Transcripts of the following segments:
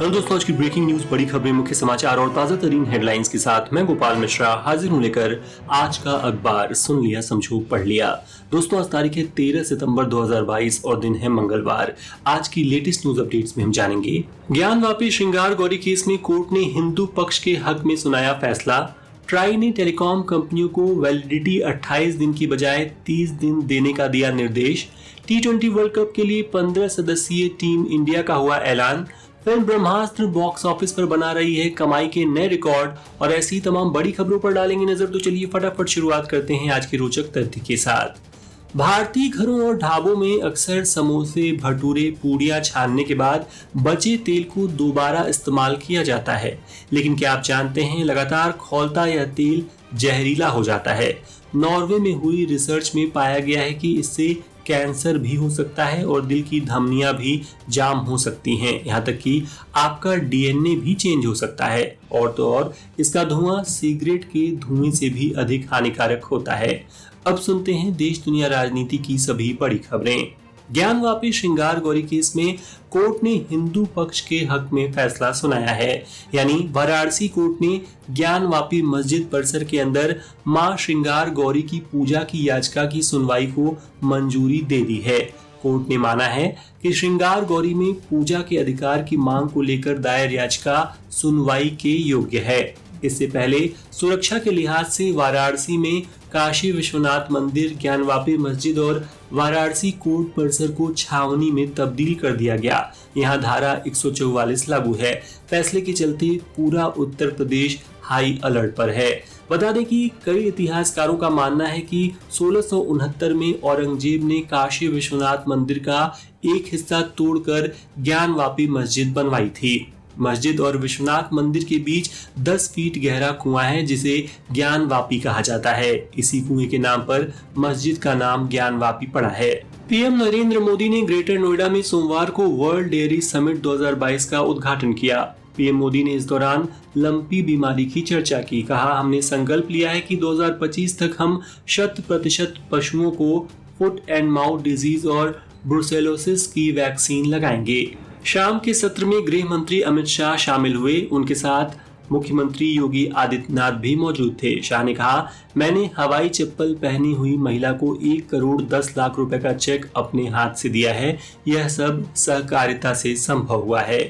Hello दोस्तों, आज की ब्रेकिंग न्यूज, बड़ी खबरें, मुख्य समाचार और ताजा तरीन हेडलाइंस के साथ मैं गोपाल मिश्रा हाजिर हूं लेकर आज का अखबार। सुन लिया, समझो, पढ़ लिया। दोस्तों, आज तारीख है 13 सितंबर 2022 और दिन है मंगलवार। आज की लेटेस्ट न्यूज अपडेट्स में हम जानेंगे ज्ञानवापी श्रृंगार गौरी केस में कोर्ट ने हिंदू पक्ष के हक में सुनाया फैसला। ट्राई ने टेलीकॉम कंपनियों को वैलिडिटी 28 दिन की बजाय 30 दिन देने का दिया निर्देश। T20 वर्ल्ड कप के लिए 15 सदस्यीय टीम इंडिया का हुआ ऐलान। फिल्म ब्रह्मास्त्र बॉक्स ऑफिस पर बना रही है कमाई के नए रिकॉर्ड और ऐसी तमाम बड़ी खबरों पर डालेंगे नजर। तो चलिए फटाफट शुरुआत करते हैं आज के रोचक तथ्य के साथ। भारतीय घरों और ढाबों में अक्सर समोसे, भटूरे, पूड़ियां छानने के बाद बचे तेल को दोबारा इस्तेमाल किया जाता है, लेकिन क्या आप जानते हैं लगातार खौलता यह तेल जहरीला हो जाता है। नॉर्वे में हुई रिसर्च में पाया गया है कि इससे कैंसर भी हो सकता है और दिल की धमनियां भी जाम हो सकती हैं, यहाँ तक कि आपका डीएनए भी चेंज हो सकता है। और तो और इसका धुआं सिगरेट के धुएं से भी अधिक हानिकारक होता है। अब सुनते हैं देश दुनिया राजनीति की सभी बड़ी खबरें। ज्ञानवापी श्रृंगार गौरी केस में कोर्ट ने हिंदू पक्ष के हक में फैसला सुनाया है। यानी वाराणसी कोर्ट ने ज्ञानवापी मस्जिद परिसर के अंदर मां श्रृंगार गौरी की पूजा की याचिका की सुनवाई को मंजूरी दे दी है। कोर्ट ने माना है कि श्रृंगार गौरी में पूजा के अधिकार की मांग को लेकर दायर याचिका सुनवाई के योग्य है। इससे पहले सुरक्षा के लिहाज से वाराणसी में काशी विश्वनाथ मंदिर, ज्ञानवापी मस्जिद और वाराणसी कोर्ट परिसर को छावनी में तब्दील कर दिया गया। यहाँ धारा 144 लागू है। फैसले के चलते पूरा उत्तर प्रदेश हाई अलर्ट पर है। बता दें कि कई इतिहासकारों का मानना है कि 1669 में औरंगजेब ने काशी विश्वनाथ मंदिर का एक हिस्सा तोड़कर ज्ञानवापी मस्जिद बनवाई थी। मस्जिद और विश्वनाथ मंदिर के बीच 10 फीट गहरा कुआं है जिसे ज्ञानवापी कहा जाता है। इसी कुएं के नाम पर मस्जिद का नाम ज्ञानवापी पड़ा है। पीएम नरेंद्र मोदी ने ग्रेटर नोएडा में सोमवार को वर्ल्ड डेयरी समिट 2022 का उद्घाटन किया। पीएम मोदी ने इस दौरान लंपी बीमारी की चर्चा की। कहा, हमने संकल्प लिया है कि 2025 तक हम 100% पशुओं को फुट एंड माउथ डिजीज और ब्रुसेलोसिस की वैक्सीन लगाएंगे। शाम के सत्र में गृह मंत्री अमित शाह शामिल हुए। उनके साथ मुख्यमंत्री योगी आदित्यनाथ भी मौजूद थे। शाह ने कहा, मैंने हवाई चप्पल पहनी हुई महिला को 1 करोड़ 10 लाख रुपए का चेक अपने हाथ से दिया है। यह सब सहकारिता से संभव हुआ है।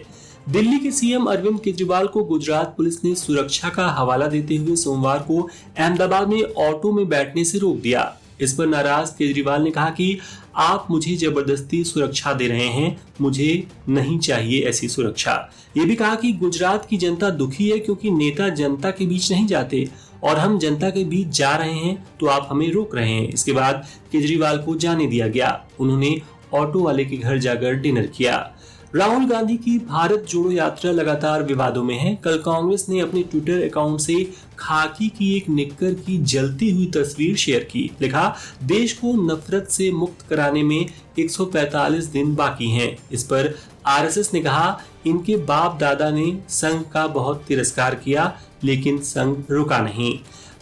दिल्ली के सीएम अरविंद केजरीवाल को गुजरात पुलिस ने सुरक्षा का हवाला देते हुए सोमवार को अहमदाबाद में ऑटो में बैठने से रोक दिया। इस पर नाराज केजरीवाल ने कहा कि आप मुझे जबरदस्ती सुरक्षा दे रहे हैं, मुझे नहीं चाहिए ऐसी सुरक्षा। ये भी कहा कि गुजरात की जनता दुखी है क्योंकि नेता जनता के बीच नहीं जाते और हम जनता के बीच जा रहे हैं तो आप हमें रोक रहे हैं। इसके बाद केजरीवाल को जाने दिया गया। उन्होंने ऑटो वाले के घर जाकर डिनर किया। राहुल गांधी की भारत जोड़ो यात्रा लगातार विवादों में है। कल कांग्रेस ने अपने ट्विटर अकाउंट से खाकी की एक निक्कर की जलती हुई तस्वीर शेयर की। लिखा, देश को नफरत से मुक्त कराने में 145 दिन बाकी हैं। इस पर आरएसएस ने कहा, इनके बाप दादा ने संघ का बहुत तिरस्कार किया लेकिन संघ रुका नहीं।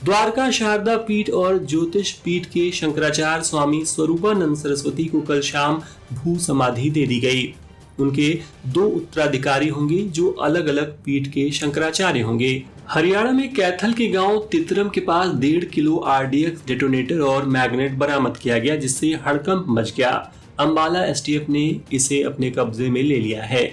द्वारका शारदा पीठ और ज्योतिष पीठ के शंकराचार्य स्वामी स्वरूपानंद सरस्वती को कल शाम भू समाधि दे दी गई। उनके 2 उत्तराधिकारी होंगे जो अलग अलग पीठ के शंकराचार्य होंगे। हरियाणा में कैथल के गांव तितरम के पास 1.5 किलो आरडीएक्स डेटोनेटर और मैग्नेट बरामद किया गया, जिससे हड़कंप मच गया। अंबाला एसटीएफ ने इसे अपने कब्जे में ले लिया है।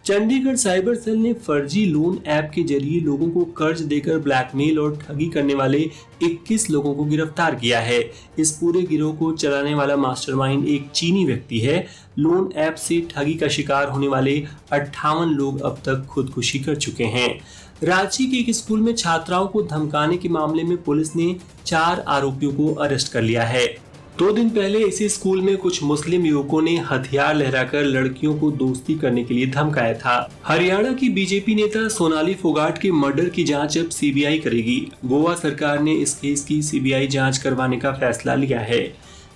चंडीगढ़ साइबर सेल ने फर्जी लोन ऐप के जरिए लोगों को कर्ज देकर ब्लैकमेल और ठगी करने वाले 21 लोगों को गिरफ्तार किया है। इस पूरे गिरोह को चलाने वाला मास्टरमाइंड एक चीनी व्यक्ति है। लोन ऐप से ठगी का शिकार होने वाले 58 लोग अब तक खुदकुशी कर चुके हैं। रांची के एक स्कूल में छात्राओं को धमकाने के मामले में पुलिस ने 4 आरोपियों को अरेस्ट कर लिया है। 2 दिन पहले इसी स्कूल में कुछ मुस्लिम युवकों ने हथियार लहराकर लड़कियों को दोस्ती करने के लिए धमकाया था। हरियाणा की बीजेपी नेता सोनाली फोगाट के मर्डर की जांच अब सीबीआई करेगी। गोवा सरकार ने इस केस की सीबीआई जांच करवाने का फैसला लिया है।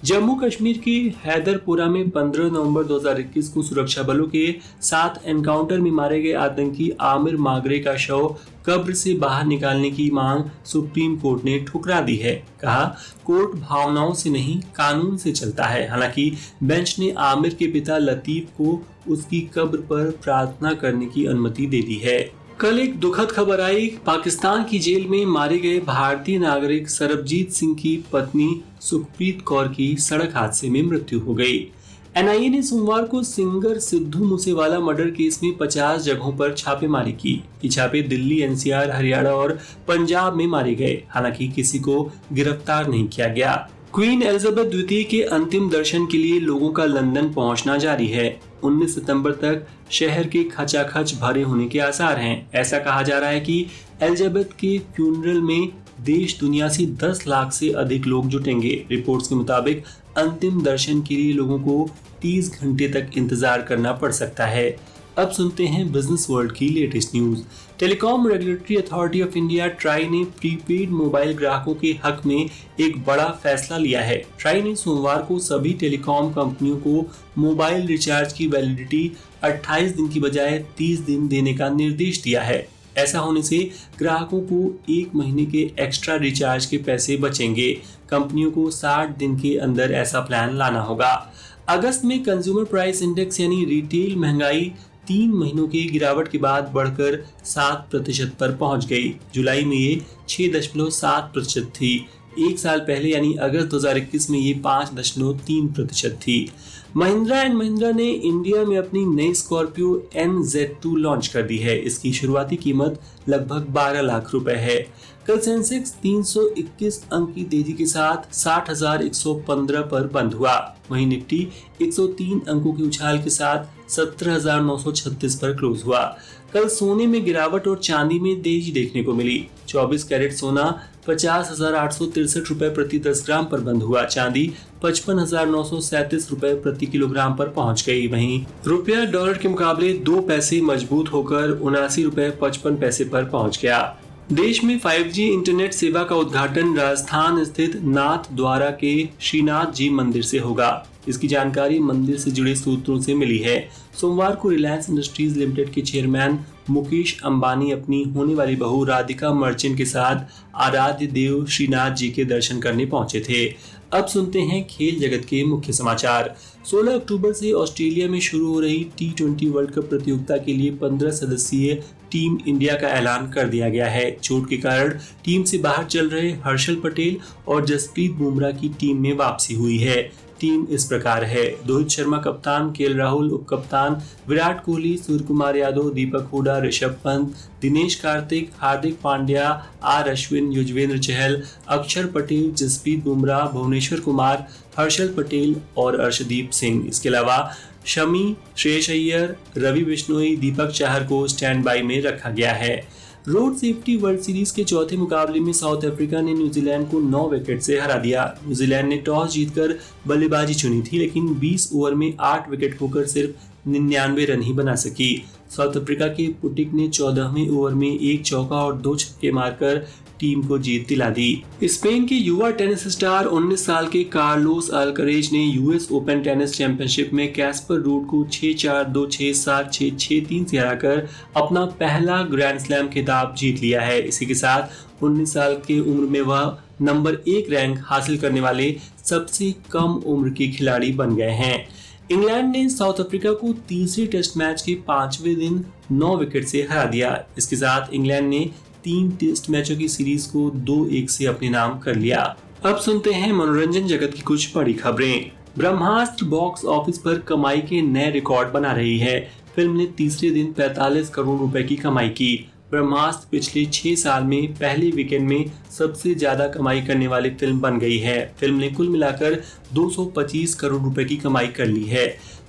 जम्मू कश्मीर के हैदरपुरा में 15 नवंबर 2021 को सुरक्षा बलों के साथ एनकाउंटर में मारे गए आतंकी आमिर मागरे का शव कब्र से बाहर निकालने की मांग सुप्रीम कोर्ट ने ठुकरा दी है। कहा, कोर्ट भावनाओं से नहीं कानून से चलता है। हालांकि बेंच ने आमिर के पिता लतीफ को उसकी कब्र पर प्रार्थना करने की अनुमति दे दी है। कल एक दुखद खबर आई। पाकिस्तान की जेल में मारे गए भारतीय नागरिक सरबजीत सिंह की पत्नी सुखप्रीत कौर की सड़क हादसे में मृत्यु हो गई। एनआईए ने सोमवार को singer Sidhu Moosewala murder case में 50 जगहों पर छापेमारी की। ये छापे दिल्ली, एनसीआर, हरियाणा और पंजाब में मारे गए। हालांकि किसी को गिरफ्तार नहीं किया गया। क्वीन एलिजाबेथ द्वितीय के अंतिम दर्शन के लिए लोगों का लंदन पहुंचना जारी है। 19 सितंबर तक शहर के खचाखच भरे होने के आसार हैं। ऐसा कहा जा रहा है कि एलिजाबेथ के फ्यूनरल में देश दुनिया से 10 लाख से अधिक लोग जुटेंगे। रिपोर्ट्स के मुताबिक अंतिम दर्शन के लिए लोगों को 30 घंटे तक इंतजार करना पड़ सकता है। अब सुनते हैं बिजनेस वर्ल्ड की latest news. Telecom regulatory authority of India try ने प्रीपेड मोबाइल ग्राहकों के हक में एक बड़ा फैसला लिया है। ट्राई ने सोमवार को सभी टेलीकॉम कंपनियों को मोबाइल रिचार्ज की वैलिडिटी 28 दिन की बजाय 30 दिन देने का निर्देश दिया है। ऐसा होने से ग्राहकों को 1 महीने के एक्स्ट्रा रिचार्ज के पैसे बचेंगे। कंपनियों को 60 दिन के अंदर ऐसा प्लान लाना होगा। अगस्त में कंज्यूमर प्राइस इंडेक्स यानी रिटेल महंगाई 3 महीनों की गिरावट के बाद बढ़कर 7% पर पहुंच गई। जुलाई में ये 6.7% थी। एक साल पहले यानी अगस्त 2021 में ये 5.3% थी। महिंद्रा एंड महिंद्रा ने इंडिया में अपनी नई स्कॉर्पियो NZ2 लॉन्च कर दी है। इसकी शुरुआती कीमत लगभग 12 लाख रुपए है। कल सेंसेक्स 321 अंक की तेजी के साथ 60,115 पर बंद हुआ। वहीं निफ्टी 103 अंकों के उछाल के साथ 17,936 पर क्लोज हुआ। कल सोने में गिरावट और चांदी में तेजी देखने को मिली। 24 कैरेट सोना 50,863 रुपए प्रति 10 ग्राम पर बंद हुआ। चांदी 55,937 रुपए प्रति किलोग्राम पर पहुंच गई। वहीं रुपया डॉलर के मुकाबले 2 पैसे मजबूत होकर 79 रुपए 55 पैसे पर पहुंच गया। देश में 5G इंटरनेट सेवा का उद्घाटन राजस्थान स्थित नाथ द्वारा के श्रीनाथ जी मंदिर से होगा। इसकी जानकारी मंदिर से जुड़े सूत्रों से मिली है। सोमवार को रिलायंस इंडस्ट्रीज लिमिटेड के चेयरमैन मुकेश अंबानी अपनी होने वाली बहू राधिका मर्चेंट के साथ आराध्य देव श्रीनाथ जी के दर्शन करने पहुंचे थे। अब सुनते हैं खेल जगत के मुख्य समाचार। 16 अक्टूबर से ऑस्ट्रेलिया में शुरू हो रही T20 वर्ल्ड कप प्रतियोगिता के लिए 15 सदस्यीय टीम इंडिया का ऐलान कर दिया गया है। चोट के कारण टीम से बाहर चल रहे हर्षल पटेल और जसप्रीत बुमराह की टीम में वापसी हुई है। टीम इस प्रकार है: रोहित शर्मा कप्तान, केएल राहुल उप कप्तान, विराट कोहली, सूर्य कुमार यादव, दीपक हुडा, ऋषभ पंत, दिनेश कार्तिक, हार्दिक पांड्या, आर अश्विन, युजवेंद्र चहल, अक्षर पटेल, जसप्रीत बुमराह, भुवनेश्वर कुमार, हर्षल पटेल और अर्शदीप सिंह। इसके अलावा शमी, श्रेयस अय्यर, रवि बिश्नोई, दीपक चाहर को स्टैंड बाई में रखा गया है। रोड सेफ्टी वर्ल्ड सीरीज के चौथे मुकाबले में साउथ अफ्रीका ने न्यूजीलैंड को 9 विकेट से हरा दिया। न्यूजीलैंड ने टॉस जीतकर बल्लेबाजी चुनी थी, लेकिन 20 ओवर में 8 विकेट खोकर सिर्फ 99 रन ही बना सकी। साउथ अफ्रीका के पुटिक ने 14वें ओवर में 1 चौका और 2 छक्के मारकर टीम को जीत दिला दी। स्पेन के युवा टेनिस स्टार 19 साल के कार्लोस अल्करेज ने यूएस ओपन टेनिस चैंपियनशिप में कैस्पर रूड को 6-4, 2-6, 7-6, 6-3 से हराकर अपना पहला ग्रैंड स्लैम खिताब जीत लिया है। इसी के साथ 19 साल की उम्र में वह नंबर 1 रैंक हासिल करने वाले सबसे कम उम्र के खिलाड़ी बन गए हैं। इंग्लैंड ने साउथ अफ्रीका को तीसरे टेस्ट मैच के 5वें दिन 9 विकेट से हरा दिया। इसके साथ इंग्लैंड ने 3 टेस्ट मैचों की सीरीज को 2-1 से अपने नाम कर लिया। अब सुनते हैं मनोरंजन जगत की कुछ बड़ी खबरें। ब्रह्मास्त्र बॉक्स ऑफिस पर कमाई के नए रिकॉर्ड बना रही है। फिल्म ने तीसरे दिन 45 करोड़ रुपए की कमाई की। ब्रह्मास्त्र पिछले 6 साल में पहले वीकेंड में सबसे ज्यादा कमाई करने वाली फिल्म बन गई है। फिल्म ने कुल मिलाकर 225 करोड़ रुपए की कमाई कर ली है।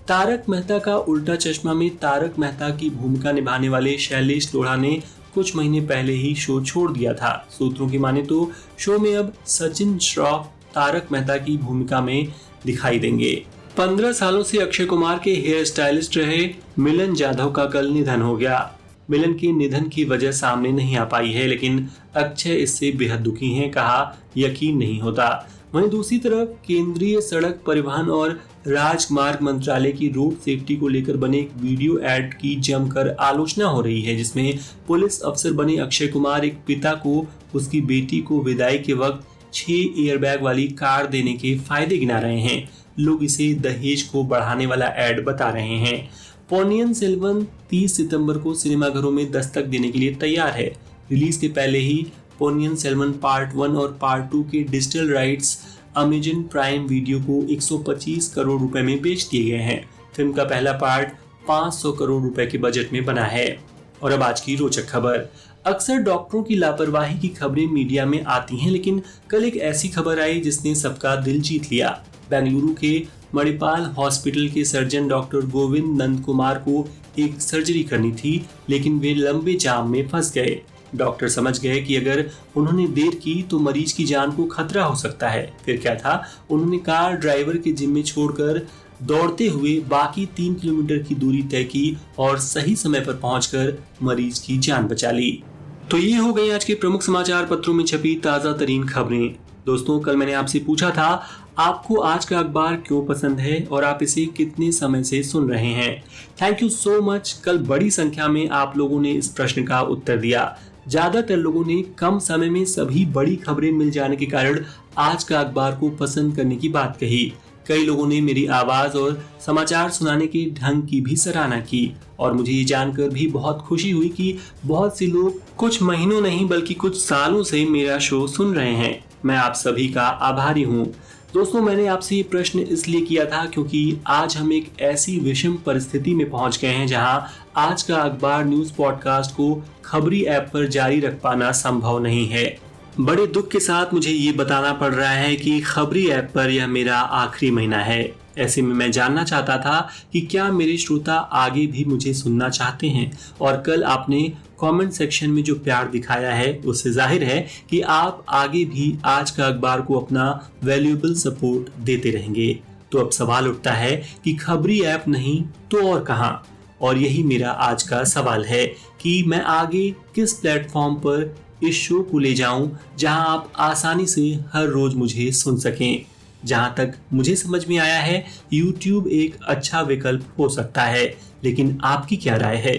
तारक मेहता का उल्टा चश्मा में तारक मेहता की भूमिका निभाने वाले शैलेश लोढ़ा ने कुछ महीने पहले ही शो छोड़ दिया था। सूत्रों की माने तो शो में अब सचिन श्रॉफ तारक मेहता की भूमिका में दिखाई देंगे। 15 सालों से अक्षय कुमार के हेयर स्टाइलिस्ट रहे मिलन जाधव का कल निधन हो गया। मिलन के निधन की वजह सामने नहीं आ पाई है, लेकिन अक्षय इससे बेहद दुखी हैं। कहा, यकीन नहीं होता। वहीं दूसरी तरफ केंद्रीय सड़क परिवहन और राजमार्ग मंत्रालय की रोड सेफ्टी को लेकर बने एक वीडियो एड की जमकर आलोचना हो रही है, जिसमें पुलिस अफसर बने अक्षय कुमार एक पिता को उसकी बेटी को विदाई के वक्त 6 एयरबैग वाली कार देने के फायदे गिना रहे हैं। लोग इसे दहेज को बढ़ाने वाला एड बता रहे हैं। पोन्नियिन सेल्वन 30 सितंबर को सिनेमाघरों में दस्तक देने के लिए तैयार है। रिलीज के पहले ही पोन्नियिन सेल्वन पार्ट 1 और पार्ट 2 के digital rights Amazon prime video को 125 करोड़ रुपए में बेच दिए गए हैं। फिल्म का पहला पार्ट 500 करोड़ रुपए के बजट में बना है। और अब आज की रोचक खबर। अक्सर डॉक्टरों की लापरवाही की खबरें मीडिया में आती हैं, लेकिन कल एक ऐसी खबर आई जिसने सबका दिल जीत लिया। बेंगलुरु के मणिपाल हॉस्पिटल के सर्जन डॉक्टर गोविंद नंद कुमार को एक सर्जरी करनी थी, लेकिन वे लंबे जाम में फंस गए। डॉक्टर समझ गए कि अगर उन्होंने देर की तो मरीज की जान को खतरा हो सकता है। फिर क्या था, उन्होंने कार ड्राइवर के जिम्मे छोड़कर दौड़ते हुए बाकी 3 किलोमीटर की दूरी तय की और सही समय पर पहुंचकर मरीज की जान बचा ली। तो ये हो गई आज के प्रमुख समाचार पत्रों में छपी ताजा तरीन खबरें। दोस्तों, कल मैंने आपसे पूछा था आपको आज का अखबार क्यों पसंद है और आप इसे कितने समय से सुन रहे हैं। Thank you so much. कल बड़ी संख्या में आप लोगों ने इस प्रश्न का उत्तर दिया। ज्यादातर लोगों ने कम समय में सभी बड़ी खबरें मिल जाने के कारण आज का अखबार को पसंद करने की बात कही। कई लोगों ने मेरी आवाज और समाचार सुनाने के ढंग की भी सराहना की और मुझे ये जानकर भी बहुत खुशी हुई कि बहुत से लोग कुछ महीनों नहीं बल्कि कुछ सालों से मेरा शो सुन रहे हैं। मैं आप सभी का आभारी हूँ। दोस्तों, मैंने आपसे ये प्रश्न इसलिए किया था क्योंकि आज हम एक ऐसी विषम परिस्थिति में पहुंच गए हैं जहां आज का अखबार न्यूज पॉडकास्ट को खबरी ऐप पर जारी रख पाना संभव नहीं है। बड़े दुख के साथ मुझे ये बताना पड़ रहा है कि खबरी ऐप पर यह मेरा आखिरी महीना है। ऐसे में मैं जानना चाहता था कि क्या मेरे श्रोता आगे भी मुझे सुनना चाहते हैं, और कल आपने कमेंट सेक्शन में जो प्यार दिखाया है उससे जाहिर है कि आप आगे भी आज का अखबार को अपना वैल्यूएबल सपोर्ट देते रहेंगे। तो अब सवाल उठता है कि खबरी ऐप नहीं तो और कहां? और यही मेरा आज का सवाल है कि मैं आगे किस प्लेटफॉर्म पर इस शो को ले जाऊं जहां आप आसानी से हर रोज मुझे सुन सकें। जहां तक मुझे समझ में आया है, YouTube एक अच्छा विकल्प हो सकता है, लेकिन आपकी क्या राय है?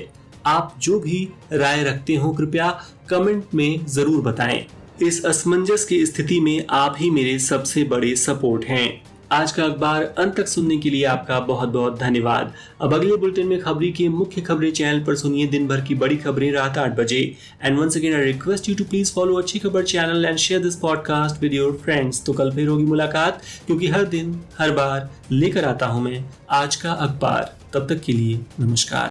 आप जो भी राय रखते हो कृपया कमेंट में जरूर बताएं। इस असमंजस की स्थिति में आप ही मेरे सबसे बड़े सपोर्ट हैं। आज का अखबार अंत तक सुनने के लिए आपका बहुत बहुत धन्यवाद। अब अगले बुलेटिन में खबरी के मुख्य खबरें चैनल पर सुनिए दिन भर की बड़ी खबरें रात 8 बजे। And once again I request you to please follow Acchi Khabar channel and share this podcast with your friends. तो कल फिर होगी मुलाकात, क्योंकि हर दिन हर बार लेकर आता हूं मैं आज का अखबार। तब तक के लिए नमस्कार।